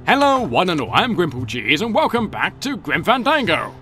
Hello one and all, I'm GrimpaulCheese and welcome back to Fandango.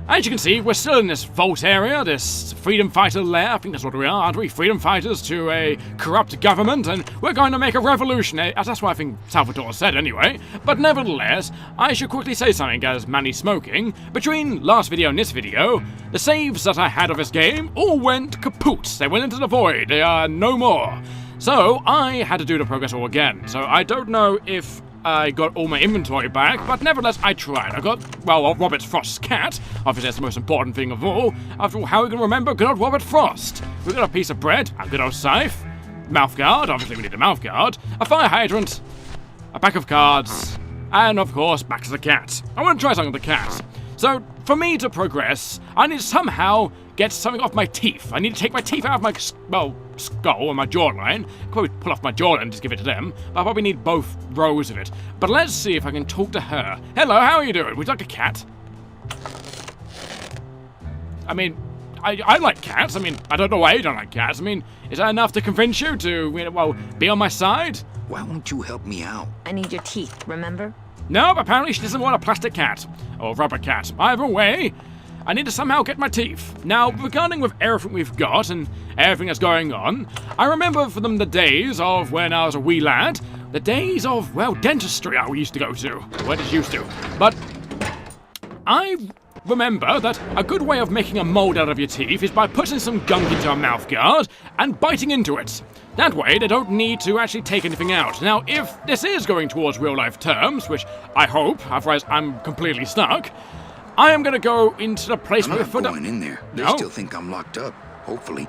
As you can see, we're still in this vault area, this freedom fighter lair. I think that's what we are, aren't we? Freedom fighters to a corrupt government, and we're going to make a revolution. That's what I think Salvadore said anyway. But nevertheless, I should quickly say something as Manny's smoking. Between last video and this video, the saves that I had of this game all went kaput. They went into the void. They are no more. So I had to do the progress all again. So I don't know if I got all my inventory back, but nevertheless, I tried. I got, well, Robert Frost's cat. Obviously, that's the most important thing of all. After all, how are we going to remember good old Robert Frost? We got a piece of bread, a good old scythe, mouth guard, obviously we need a mouth guard, a fire hydrant, a pack of cards, and of course, back to the cat. I want to try something with the cat. So, for me to progress, I need to somehow get something off my teeth. I need to take my teeth out of my, well, skull and my jawline. I could probably pull off my jawline and just give it to them, but I probably need both rows of it. But let's see if I can talk to her. Hello, how are you doing? Would you like a cat? I mean, I like cats. I mean, I don't know why you don't like cats. I mean, is that enough to convince you to, well, be on my side? Why won't you help me out? I need your teeth, remember? No, apparently she doesn't want a plastic cat. Or rubber cat. Either way, I need to somehow get my teeth. Now, regarding with everything we've got and everything that's going on, I remember for them the days of when I was a wee lad, the days of, well, dentistry I used to go to. Well, just used to. But I remember that a good way of making a mold out of your teeth is by putting some gunk into a mouth guard and biting into it. That way, they don't need to actually take anything out. Now, if this is going towards real-life terms, which I hope, otherwise I'm completely stuck, I am going to go into the place where... I'm not going in there. They still think I'm locked up, hopefully.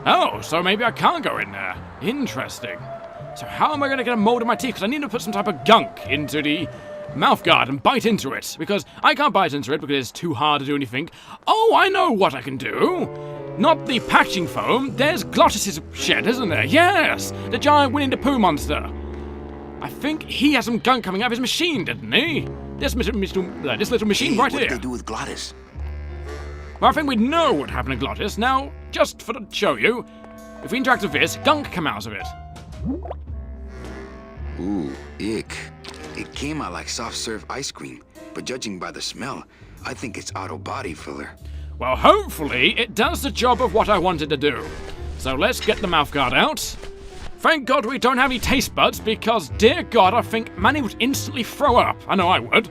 Oh, so maybe I can't go in there. Interesting. So how am I going to get a mold in my teeth? Because I need to put some type of gunk into the mouth guard and bite into it. Because I can't bite into it because it's too hard to do anything. Oh, I know what I can do. Not the patching foam. There's Glottis's shed, isn't there? Yes! The giant Winnie the Pooh monster. I think he has some gunk coming out of his machine, didn't he? This little machine right here. What did they do with Glottis? Well, I think we know what happened to Glottis. Now, just for to show you, if we interact with this, gunk come out of it. Ooh, ick. It came out like soft-serve ice cream, but judging by the smell, I think it's auto body filler. Well, hopefully, it does the job of what I wanted to do. So let's get the mouthguard out. Thank God we don't have any taste buds, because, dear God, I think Manny would instantly throw up. I know I would.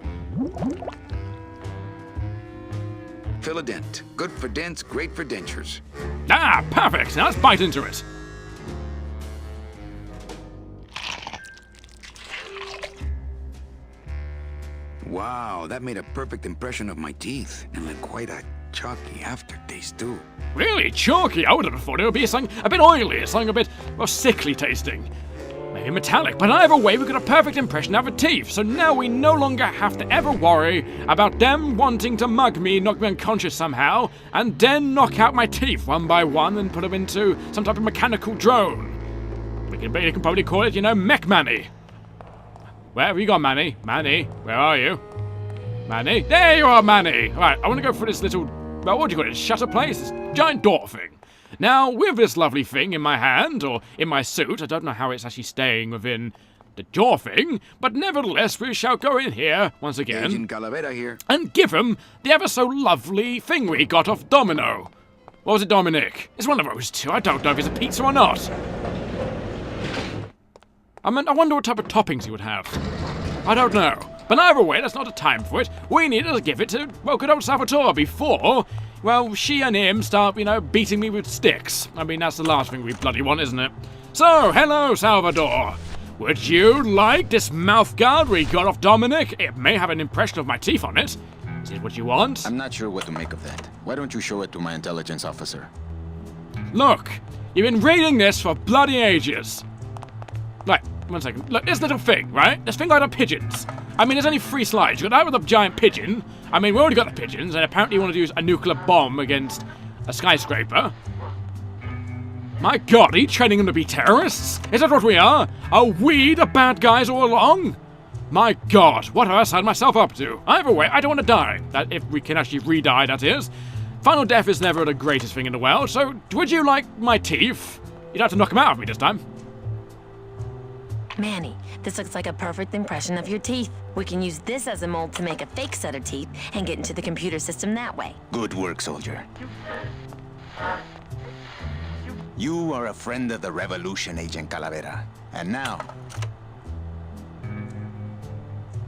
Fill a dent. Good for dents, great for dentures. Ah, perfect. Now let's bite into it. Wow, that made a perfect impression of my teeth, and left quite a chalky aftertaste too. Really chalky? I would have thought it would be something a bit oily, something a bit, well, sickly tasting. Maybe metallic, but either way, we got a perfect impression of our teeth, so now we no longer have to ever worry about them wanting to mug me, knock me unconscious somehow, and then knock out my teeth one by one and put them into some type of mechanical drone. We can probably call it, you know, Mech Manny. Where have you gone, Manny? Manny, where are you? Manny? There you are, Manny! Alright, I want to go for this little, well, what do you call it? Shutter place? This giant door thing. Now, with this lovely thing in my hand, or in my suit, I don't know how it's actually staying within the jaw thing, but nevertheless, we shall go in here, once again, Agent Calavera here. And give him the ever so lovely thing we got off Domino. What was it, Dominic? It's one of those two. I don't know if it's a pizza or not. I wonder what type of toppings he would have. I don't know. But either way, that's not the time for it. We need to give it to, well, good old Salvadore before, well, she and him start, you know, beating me with sticks. I mean, that's the last thing we bloody want, isn't it? So, hello, Salvadore. Would you like this mouthguard we got off Dominic? It may have an impression of my teeth on it. Is it what you want? I'm not sure what to make of that. Why don't you show it to my intelligence officer? Look, you've been reading this for bloody ages. Right, one second. Look, this little thing, right? This thing got the pigeons. I mean, there's only 3 slides. You got that with a giant pigeon. I mean, we already got the pigeons, and apparently you want to use a nuclear bomb against a skyscraper. My God, are you training them to be terrorists? Is that what we are? Are we the bad guys all along? My God, what have I signed myself up to? Either way, I don't want to die. That, if we can actually re-die, that is. Final death is never the greatest thing in the world, so would you like my teeth? You'd have to knock them out of me this time. Manny, This looks like a perfect impression of your teeth. We can use this as a mold to make a fake set of teeth and get into the computer system that way. Good work, soldier. You are a friend of the revolution, Agent Calavera. And now,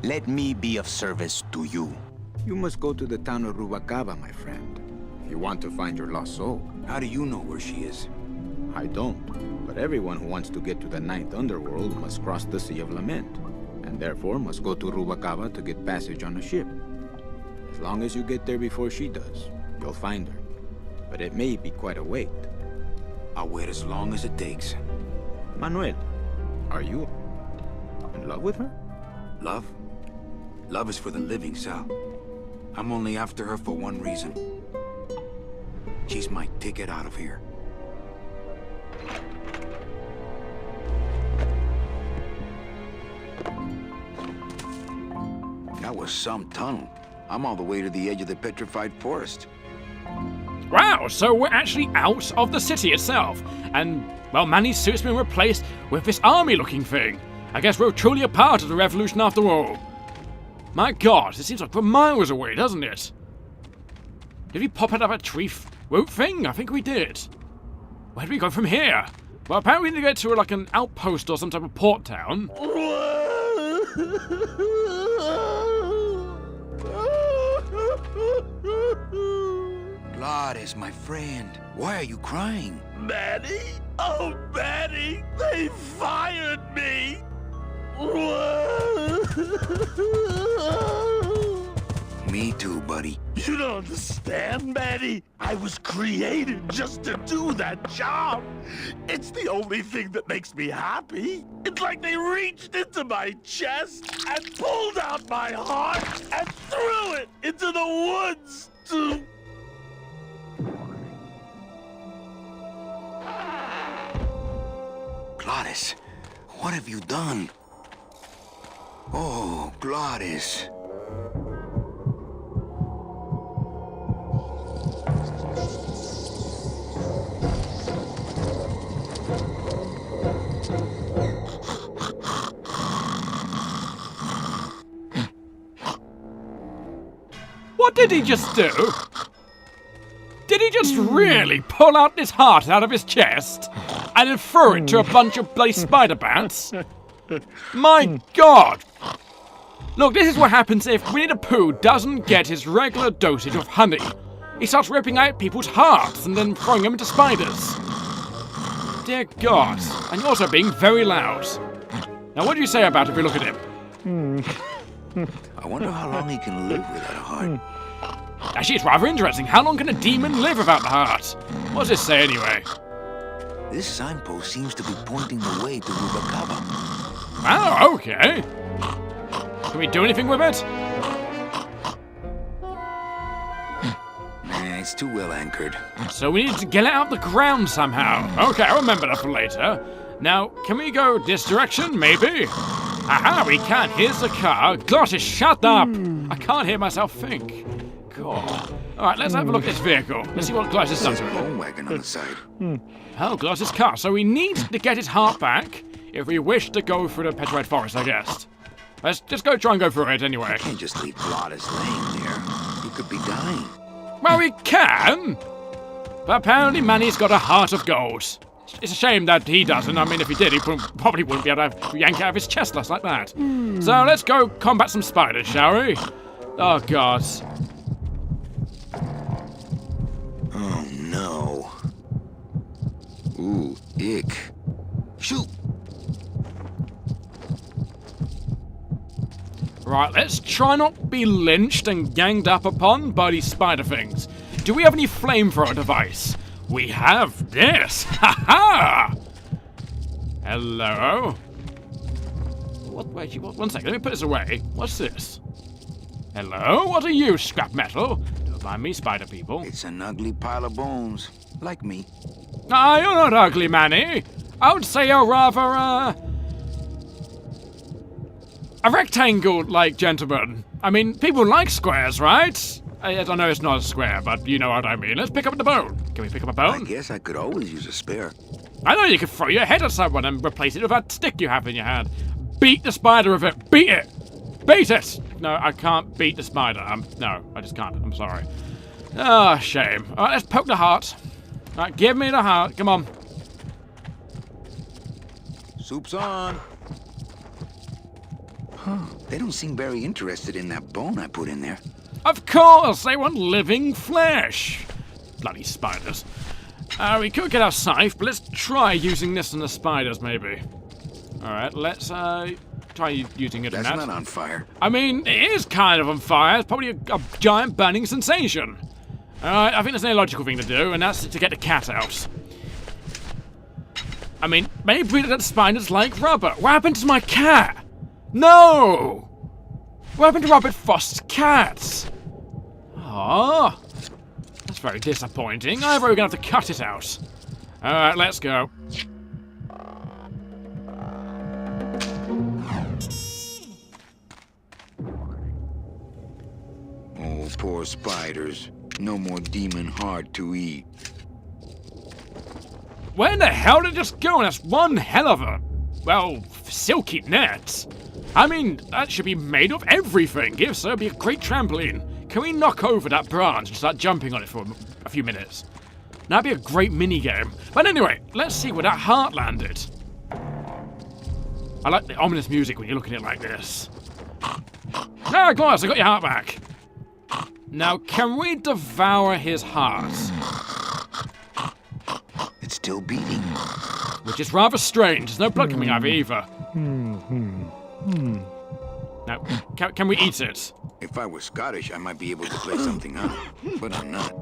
let me be of service to you. You must go to the town of Rubacava, my friend, if you want to find your lost soul. How do you know where she is? I don't, but everyone who wants to get to the Ninth Underworld must cross the Sea of Lament, and therefore must go to Rubacava to get passage on a ship. As long as you get there before she does, you'll find her. But it may be quite a wait. I'll wait as long as it takes. Manuel, are you in love with her? Love? Love is for the living, Sal. I'm only after her for one reason. She's my ticket out of here. That was some tunnel. I'm all the way to the edge of the Petrified Forest. Wow, so we're actually out of the city itself. And, well, Manny's suit's been replaced with this army-looking thing. I guess we're truly a part of the revolution after all. My god, it seems like we're miles away, doesn't it? Did we pop out of a tree root thing? I think we did. Where do we go from here? Well, apparently we need to get to like an outpost or some type of port town. Gladys, my friend, why are you crying? Manny? Oh, Manny! They fired me! Me too, buddy. You don't understand, Manny. I was created just to do that job. It's the only thing that makes me happy. It's like they reached into my chest and pulled out my heart and threw it into the woods to... Gladys, what have you done? Oh, Gladys. What did he just do? Did he just really pull out his heart out of his chest and then throw it to a bunch of bloody spider bats? My god! Look, this is what happens if Winnie the Pooh doesn't get his regular dosage of honey. He starts ripping out people's hearts and then throwing them into spiders. Dear god, and you're also being very loud. Now what do you say about it if we look at him? I wonder how long he can live without a heart. Actually, it's rather interesting. How long can a demon live without the heart? What does this say anyway? This signpost seems to be pointing the way to Rubacava. Oh, okay. Can we do anything with it? Nah, it's too well anchored. So we need to get it out of the ground somehow. Okay, I'll remember that for later. Now, can we go this direction, maybe? Aha, we can. Here's the car. Glottis, shut up! I can't hear myself think. God. Alright, let's have a look at this vehicle. Let's see what Glottis does There's a with it. bone wagon on the side. Oh, Glottis' car. So we need to get his heart back if we wish to go through the Petrified Forest, I guess. Let's just go try and go through it anyway. Can't just leave Gladys laying there. He could be dying. Well, we can! But apparently Manny's got a heart of gold. It's a shame that he doesn't. I mean, if he did, he probably wouldn't be able to yank out of his chest like that. So let's go combat some spiders, shall we? Oh, God. Oh, no. Ooh, ick. Shoot! Right, let's try not be lynched and ganged up upon by these spider things. Do we have any flamethrower device? We have this! Ha-ha! Hello? Wait, one second, let me put this away. What's this? Hello? What are you, scrap metal? Don't mind me, spider people. It's an ugly pile of bones. Like me. Ah, you're not ugly, Manny. I would say you're rather, a rectangle-like gentleman. I mean, people like squares, right? I don't know it's not a square, but you know what I mean. Let's pick up the bone. Can we pick up a I bone? guess I could always use a spare. I know you could throw your head at someone and replace it with that stick you have in your hand. beat the spider with it. Beat it. Beat it. No, I can't beat the spider. No, I just can't. I'm sorry. Ah, shame. All right, let's poke the heart. All right, give me the heart. Come on. Soup's on. Huh, they don't seem very interested in that bone I put in there. Of course, they want living flesh. Bloody spiders. We could get our scythe, but let's try using this on the spiders, maybe. Alright, let's try using it on that. That's not on fire. I mean, it is kind of on fire. It's probably a giant burning sensation. Alright, I think there's an illogical thing to do, and that's to get the cat out. I mean, maybe that spiders like rubber. What happened to my cat? No! What happened to Robert Frost's cat? Ah, that's very disappointing. I'm probably gonna have to cut it out. Alright, let's go. Oh, poor spiders. No more demon heart to eat. Where the hell did it just go? That's one hell of a, well, silky net. I mean, that should be made of everything. If so, it'd be a great trampoline. Can we knock over that branch and start jumping on it for a few minutes? That'd be a great mini-game. But anyway, let's see where that heart landed. I like the ominous music when you're looking at it like this. Ah, Glass, I got your heart back. Now, can we devour his heart? It's still beating. Which is rather strange. There's no blood coming out of it either. Now, can we eat it? If I were Scottish, I might be able to play something on it, but I'm not.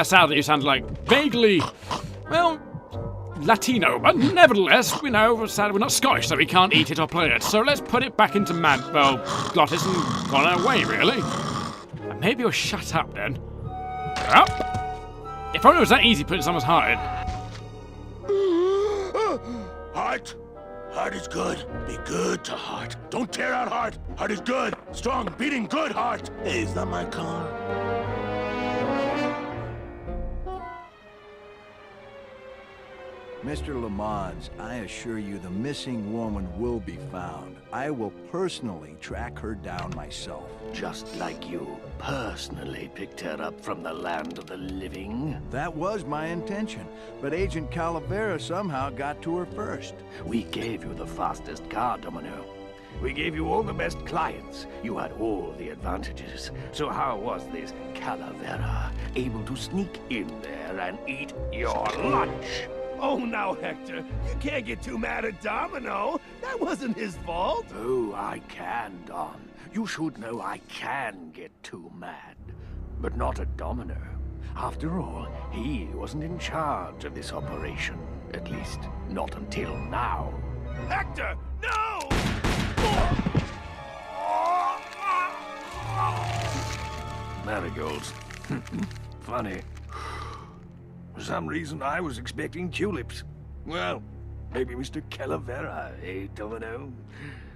Sadly, you sound like vaguely, well, Latino, but nevertheless, we know sadly we're not Scottish, so we can't eat it or play it. So let's put it back into glottis and go on our way, really. And maybe you'll shut up then. Well, if only it was that easy putting someone's heart in. Heart. Heart is good. Be good to heart. Don't tear out heart. Heart is good. Strong, beating, good heart. Hey, is that my car? Mr. Lamont, I assure you the missing woman will be found. I will personally track her down myself. Just like you personally picked her up from the land of the living. That was my intention, but Agent Calavera somehow got to her first. We gave you the fastest car, Domino. We gave you all the best clients. You had all the advantages. So how was this Calavera able to sneak in there and eat your lunch? Oh, now, Hector, you can't get too mad at Domino. That wasn't his fault. Oh, I can, Don. You should know I can get too mad. But not at Domino. After all, he wasn't in charge of this operation. At least, not until now. Hector, no! Marigolds. Funny. For some reason, I was expecting tulips. Well, maybe Mr. Calavera, eh, Domino?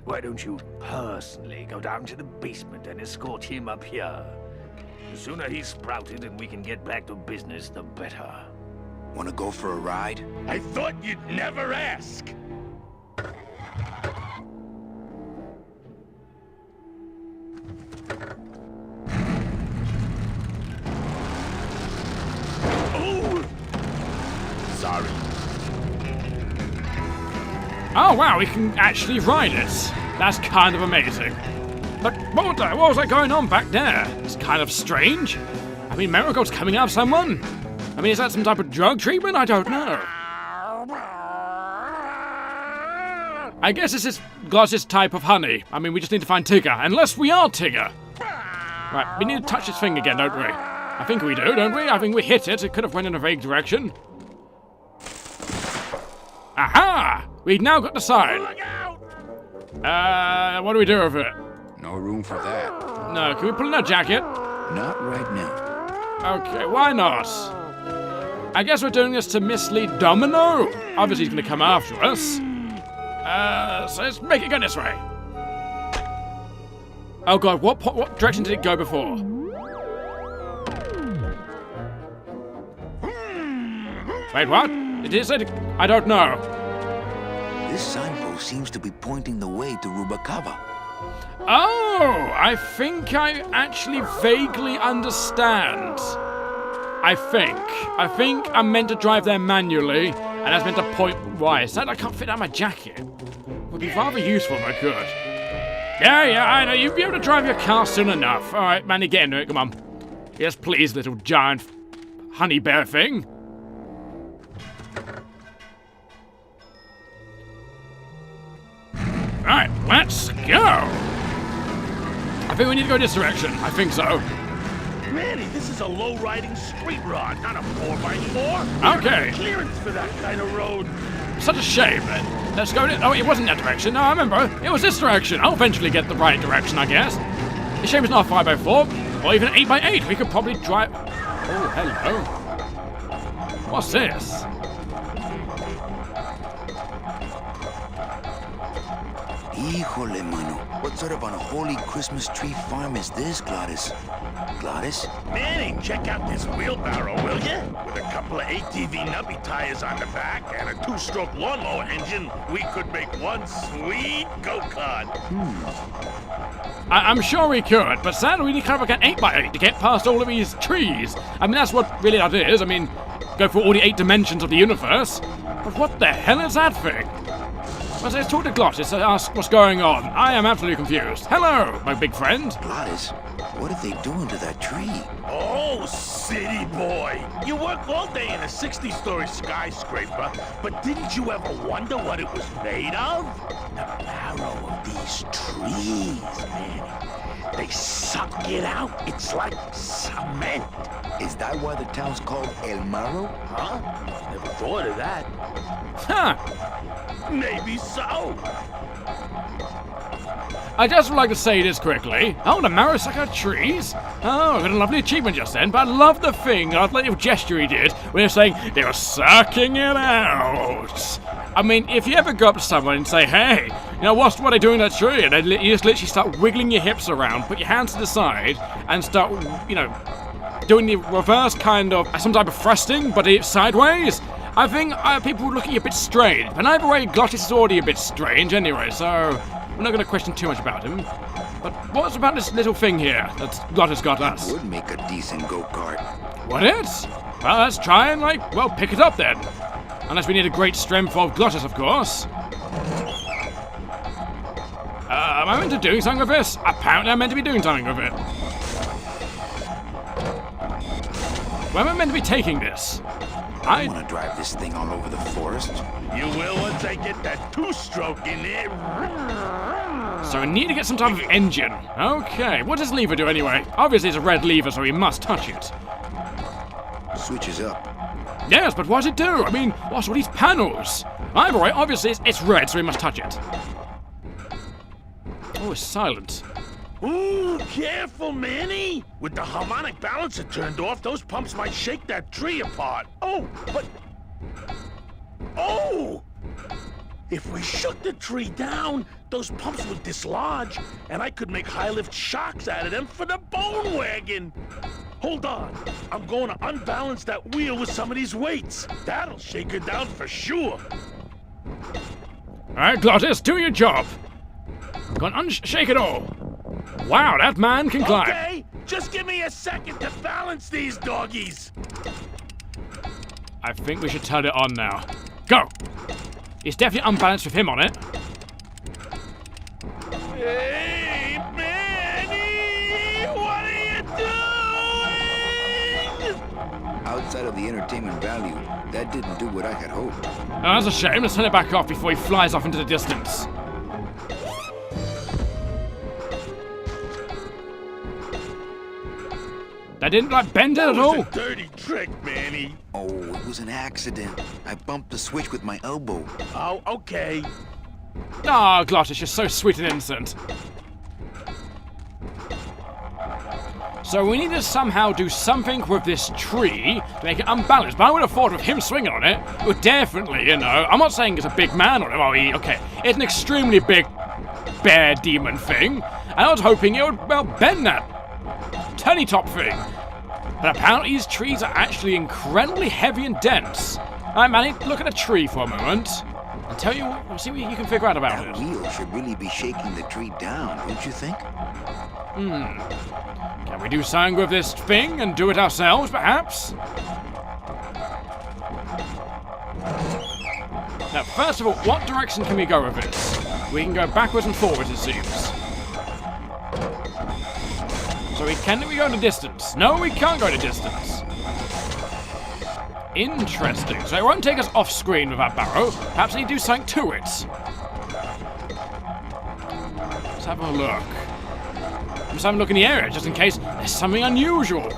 Why don't you personally go down to the basement and escort him up here? The sooner he's sprouted and we can get back to business, the better. Wanna go for a ride? I thought you'd never ask! Sorry. Oh wow, we can actually ride it. That's kind of amazing. But what was that going on back there? It's kind of strange. I mean, Marigold's coming out of someone? I mean, is that some type of drug treatment? I don't know. I guess this is Gloz's type of honey. I mean, we just need to find Tigger, unless we are Tigger. Right, we need to touch this thing again, don't we? I think we do, don't we? I think we hit it. It could have went in a vague direction. Aha! We've now got the sign. What do we do with it? No room for that. No, can we put in our jacket? Not right now. Okay, why not? I guess we're doing this to mislead Domino. Obviously, he's going to come after us. So let's make it go this way. Oh god, what direction did it go before? Wait, what? Did it say I don't know. This signpost seems to be pointing the way to Rubacava. Oh, I think I actually vaguely understand. I think I'm meant to drive there manually, and that's meant to point right. Sad I can't fit out my jacket. Would be rather useful if I could. Yeah, I know. You'll be able to drive your car soon enough. All right, Manny, get into it. Come on. Yes, please, little giant honey bear thing. Right, let's go. I think we need to go this direction. I think so. Manny, this is a low-riding street rod, not a 4x4. Okay. Clearance for that kind of road. Such a shame, then. Let's go. Oh, it wasn't that direction. No, I remember. It was this direction. I'll eventually get the right direction, I guess. The shame it's not a 5x4, or even an 8x8. We could probably drive. Oh, hello. What's this? Híjole, mano. What sort of unholy Christmas tree farm is this, Gladys? Gladys? Manny, check out this wheelbarrow, will ya? With a couple of ATV nubby tires on the back and a 2-stroke lawnmower engine, we could make one sweet go-kart. I'm sure we could, but sadly we need kind of like an 8x8 to get past all of these trees. I mean, that's what really that is. I mean, go for all the 8 dimensions of the universe. But what the hell is that thing? Well, let's talk to Glottis and ask what's going on. I am absolutely confused. Hello, my big friend. Gladys, what are they doing to that tree? Oh, city boy. You work all day in a 60-story skyscraper, but didn't you ever wonder what it was made of? The marrow of these trees, man. They suck it out. It's like cement. Is that why the town's called El Marrow? Huh? Never thought of that. Huh. Maybe so. I just would like to say this quickly. Oh, the marrow suck out trees? Oh, I got a lovely achievement just then, but I love the thing, that little gesture he did when he was saying they were sucking it out. I mean, if you ever go up to someone and say, hey, you know, what are they doing to that tree? And you just literally start wiggling your hips around, put your hands to the side, and start, you know, doing the reverse kind of, some type of thrusting, but it's sideways. I think people would look at you a bit strange. But either way, Glottis is already a bit strange anyway, so we're not going to question too much about him. But what's about this little thing here that Glottis got us? Would make a decent go-kart. Would it? Well, let's try and, pick it up then. Unless we need a great strength of Glottis, of course. Am I meant to do something with this? Apparently I'm meant to be doing something with it. Where am I meant to be taking this? I want to drive this thing all over the forest. You will once I get that 2-stroke in there. So we need to get some type of engine. Okay, what does lever do anyway? Obviously it's a red lever, so we must touch it. Switches up. Yes, but what does it do? I mean, what's all these panels? Either way, obviously it's red, so we must touch it. Oh, it's silent. Ooh, careful, Manny! With the harmonic balancer turned off, those pumps might shake that tree apart. Oh, but... Oh! If we shook the tree down, those pumps would dislodge, and I could make high-lift shocks out of them for the bone wagon! Hold on, I'm going to unbalance that wheel with some of these weights. That'll shake her down for sure. All right, Glottis, do your job. Go on, shake it all. Wow, that man can climb. Okay, just give me a second to balance these doggies. I think we should turn it on now. Go. It's definitely unbalanced with him on it. Hey, Manny! What are you doing? Outside of the entertainment value, that didn't do what I had hoped. Oh, that's a shame. Let's turn it back off before he flies off into the distance. That didn't, bend it at all? That was a dirty trick, Manny. Oh, it was an accident. I bumped the switch with my elbow. Oh, okay. Ah, Glottis, you're so sweet and innocent. So we need to somehow do something with this tree to make it unbalanced. But I would have thought with him swinging on it, it would definitely, you know... I'm not saying it's a big man on it. Oh, okay. It's an extremely big bear demon thing. And I was hoping it would, well, bend that turny top thing. But apparently these trees are actually incredibly heavy and dense. Alright, Manny, look at a tree for a moment. and tell you what, see what you can figure out about That it. wheel should really be shaking the tree down, don't you think? Can we do something with this thing and do it ourselves, perhaps? Now, first of all, what direction can we go with this? We can go backwards and forwards, it seems. So can we go to distance? No, we can't go to distance. Interesting. So it won't take us off screen with our barrow. Perhaps we need to do something to it. Let's have a look. Let's have a look in the area, just in case there's something unusual.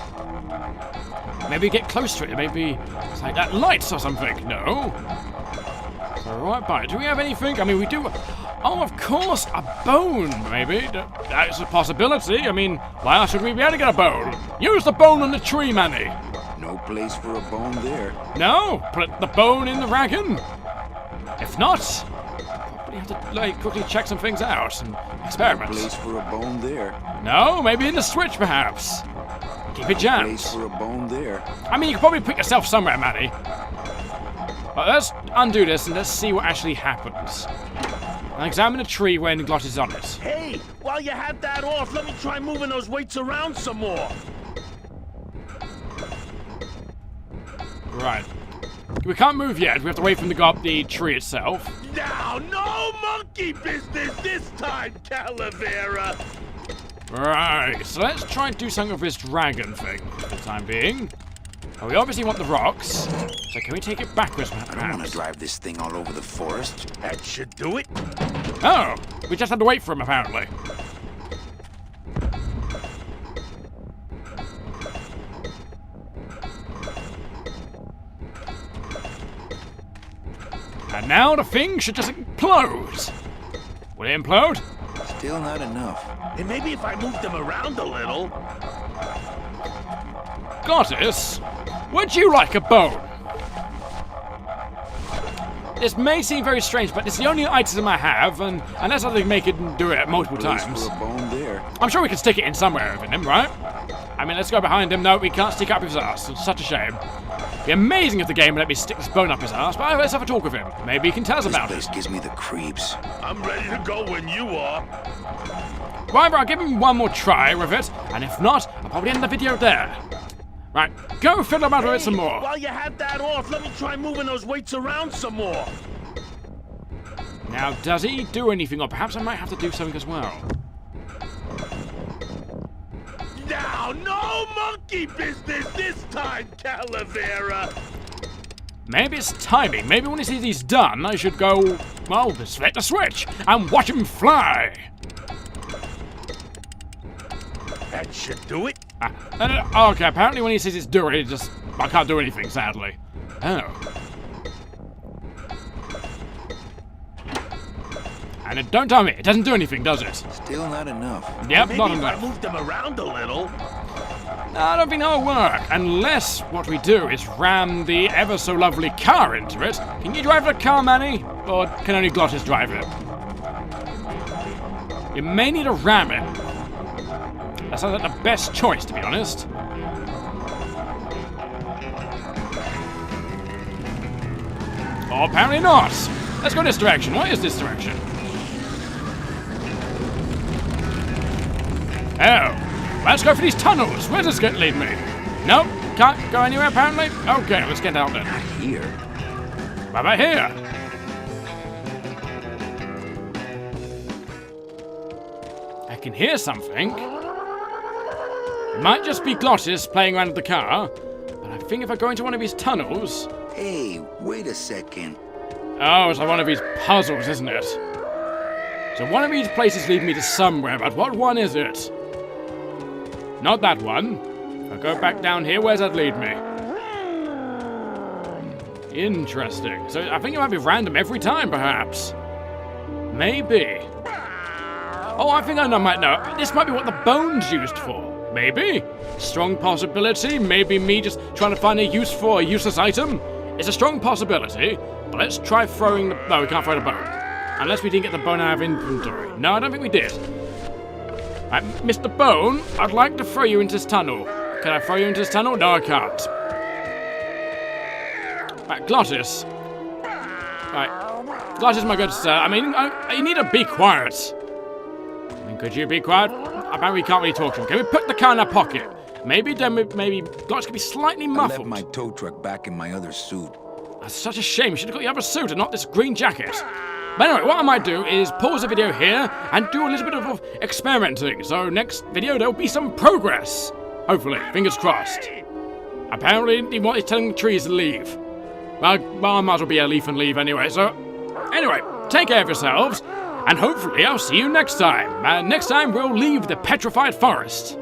Maybe get close to it. Maybe it's like that lights or something. No. So right by it. Do we have anything? I mean, we do. Oh, of course, a bone, maybe. That's a possibility. I mean, why else should we be able to get a bone? Use the bone on the tree, Manny. No place for a bone there. No, put the bone in the wagon. If not, probably have to like quickly check some things out and experiment. No place for a bone there. No, maybe in the switch, perhaps. Keep it jammed. No place for a bone there. I mean, you could probably put yourself somewhere, Manny. But let's undo this and let's see what actually happens. And examine the tree when Glot is on it. Hey, while you have that off, let me try moving those weights around some more. Right. We can't move yet. We have to wait for him to go up the tree itself. Now, no monkey business this time, Calavera. Right. So let's try and do something with this dragon thing for the time being. Well, we obviously want the rocks. So can we take it backwards, I don't want to perhaps? drive this thing all over the forest. That should do it. Oh, we just had to wait for him, apparently. And now the thing should just implode. Will it implode? Still not enough. And maybe if I moved them around a little. Goddess, would you like a bone? This may seem very strange, but it's the only item I have, and unless I can make it and do it multiple Place times, for a bone there. I'm sure we can stick it in somewhere with him, right? I mean, let's go behind him. No, we can't stick up his ass. It's such a shame. It'd be amazing if the game would let me stick this bone up his ass, but let's have a talk with him. Maybe he can tell us This about place it. gives me the creeps. I'm ready to go when you are. Right, I'll give him one more try with it, and if not, I'll probably end the video there. Right, go fiddle about with it some more. While you have that off, let me try moving those weights around some more. Now, does he do anything, or perhaps I might have to do something as well? Now, no monkey business this time, Calavera. Maybe it's timing. Maybe when he sees he's done, I should go, well, select the switch and watch him fly. That should do it. Okay, apparently when he says it's doing it, I can't do anything, sadly. Oh. And don't tell me, it doesn't do anything, does it? Still not enough. Yep, Maybe not if enough. I moved them around a little. I don't think that'll work, unless what we do is ram the ever-so-lovely car into it. Can you drive the car, Manny? Or can only Glottis drive it? You may need to ram it. That sounds like the best choice, to be honest. Oh, apparently not. Let's go this direction. What is this direction? Oh, let's go for these tunnels. Where does it lead me? Nope, can't go anywhere apparently. Okay, let's get out then. Not here. What about here? I can hear something. It might just be Glottis playing around with the car, but I think if I go into one of these tunnels... Hey, wait a second. Oh, it's like one of these puzzles, isn't it? So one of these places lead me to somewhere, but what one is it? Not that one. If I go back down here, where's that lead me? Interesting. So I think it might be random every time, perhaps. Maybe. Oh, I think I might know. This might be what the bone's used for. Maybe. Strong possibility. Maybe me just trying to find a use for a useless item. It's a strong possibility. But let's try throwing the... No, we can't throw the bone. Unless we didn't get the bone out of inventory. No, I don't think we did. Right, Mr. Bone, I'd like to throw you into this tunnel. Can I throw you into this tunnel? No, I can't. Right, Glottis. Right. Glottis, my good sir, I mean, you need to be quiet. I mean, could you be quiet? Apparently we can't really talk to him. Can we put the car in our pocket? Maybe Glottis could be slightly I muffled. left my tow truck back in my other suit. That's such a shame. You should have got the other suit and not this green jacket. But anyway, what I might do is pause the video here and do a little bit of experimenting. So next video there'll be some progress. Hopefully, fingers crossed. Apparently he's telling the trees to leave. Well, I might as well be a leaf and leave anyway. So anyway, take care of yourselves. And hopefully I'll see you next time. And next time we'll leave the Petrified Forest.